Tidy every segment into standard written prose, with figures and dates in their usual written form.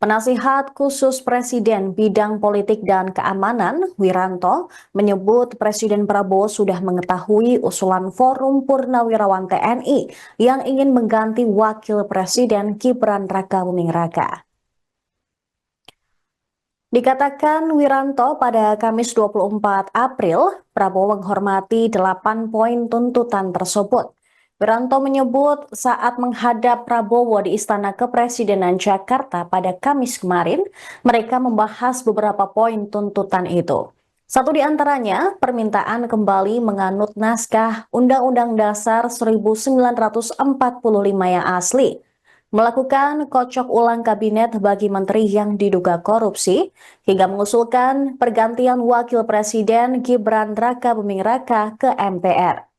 Penasihat khusus Presiden bidang politik dan keamanan, Wiranto, menyebut Presiden Prabowo sudah mengetahui usulan Forum Purnawirawan TNI yang ingin mengganti Wakil Presiden Gibran Rakabuming Raka. Dikatakan Wiranto pada Kamis 24 April, Prabowo menghormati 8 poin tuntutan tersebut. Wiranto menyebut saat menghadap Prabowo di Istana Kepresidenan Jakarta pada Kamis kemarin, mereka membahas beberapa poin tuntutan itu. Satu di antaranya, permintaan kembali menganut naskah Undang-Undang Dasar 1945 yang asli, melakukan kocok ulang kabinet bagi menteri yang diduga korupsi, hingga mengusulkan pergantian Wakil Presiden Gibran Rakabuming Raka ke MPR.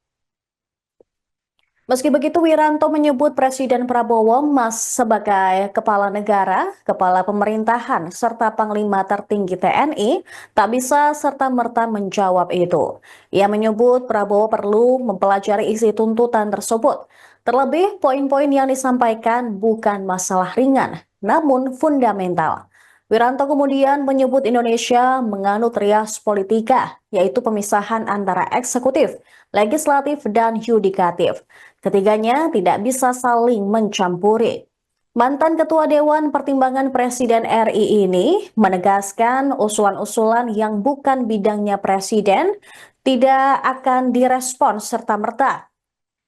Meski begitu, Wiranto menyebut Presiden Prabowo sebagai kepala negara, kepala pemerintahan, serta panglima tertinggi TNI tak bisa serta-merta menjawab itu. Ia menyebut Prabowo perlu mempelajari isi tuntutan tersebut. Terlebih, poin-poin yang disampaikan bukan masalah ringan, namun fundamental. Wiranto kemudian menyebut Indonesia menganut rias politika, yaitu pemisahan antara eksekutif, legislatif, dan yudikatif. Ketiganya tidak bisa saling mencampuri. Mantan Ketua Dewan Pertimbangan Presiden RI ini menegaskan usulan-usulan yang bukan bidangnya Presiden tidak akan direspon serta-merta.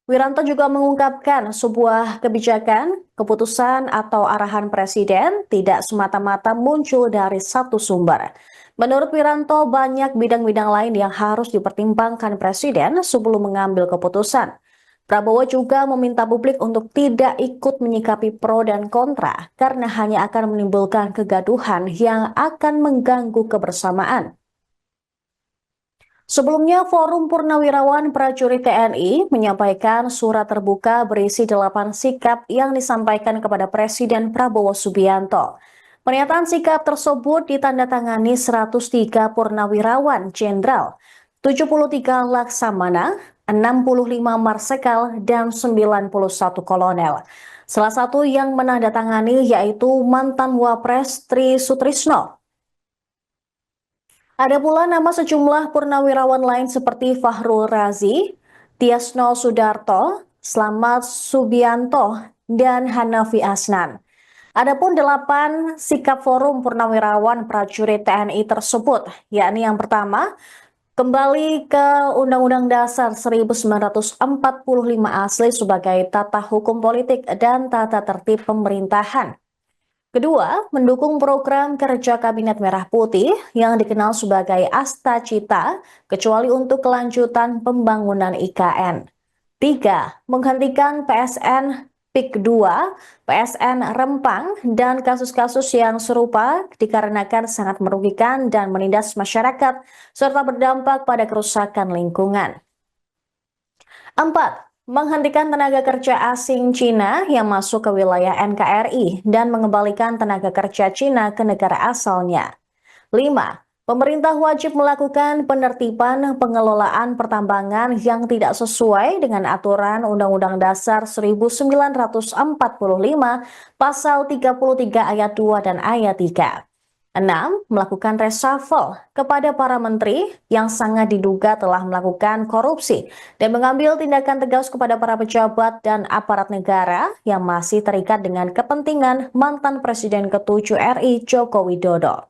Wiranto juga mengungkapkan sebuah kebijakan, keputusan atau arahan Presiden tidak semata-mata muncul dari satu sumber. Menurut Wiranto, banyak bidang-bidang lain yang harus dipertimbangkan Presiden sebelum mengambil keputusan. Prabowo juga meminta publik untuk tidak ikut menyikapi pro dan kontra karena hanya akan menimbulkan kegaduhan yang akan mengganggu kebersamaan. Sebelumnya, Forum Purnawirawan Prajurit TNI menyampaikan surat terbuka berisi 8 sikap yang disampaikan kepada Presiden Prabowo Subianto. Pernyataan sikap tersebut ditandatangani 103 Purnawirawan Jenderal, 73 Laksamana, 65 Marsekal, dan 91 Kolonel. Salah satu yang menandatangani yaitu mantan Wapres Tri Sutrisno. Ada pula nama sejumlah purnawirawan lain seperti Fahrul Razi, Tiasno Sudarto, Slamet Subianto, dan Hanafi Asnan. Adapun 8 sikap Forum Purnawirawan Prajurit TNI tersebut, yakni yang pertama, kembali ke Undang-Undang Dasar 1945 asli sebagai tata hukum politik dan tata tertib pemerintahan. Kedua, mendukung program kerja Kabinet Merah Putih yang dikenal sebagai Asta Cita, kecuali untuk kelanjutan pembangunan IKN. Tiga, menghentikan PSN PIK 2, PSN Rempang, dan kasus-kasus yang serupa dikarenakan sangat merugikan dan menindas masyarakat, serta berdampak pada kerusakan lingkungan. 4. Menghentikan tenaga kerja asing Cina yang masuk ke wilayah NKRI dan mengembalikan tenaga kerja Cina ke negara asalnya. 5. Pemerintah wajib melakukan penertiban pengelolaan pertambangan yang tidak sesuai dengan aturan Undang-Undang Dasar 1945 Pasal 33 Ayat 2 dan Ayat 3. 6. Melakukan reshuffle kepada para menteri yang sangat diduga telah melakukan korupsi dan mengambil tindakan tegas kepada para pejabat dan aparat negara yang masih terikat dengan kepentingan mantan Presiden ke-7 RI Joko Widodo.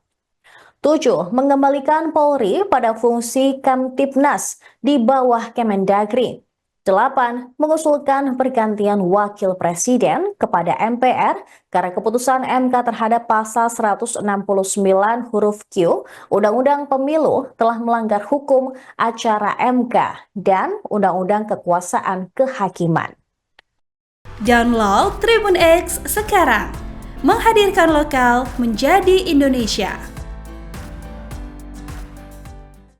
7. Mengembalikan Polri pada fungsi Kamtibnas di bawah Kemendagri. 8. Mengusulkan pergantian Wakil Presiden kepada MPR karena keputusan MK terhadap pasal 169 huruf Q Undang-Undang Pemilu telah melanggar hukum acara MK dan Undang-Undang Kekuasaan Kehakiman. Download Tribun X sekarang, menghadirkan lokal menjadi Indonesia.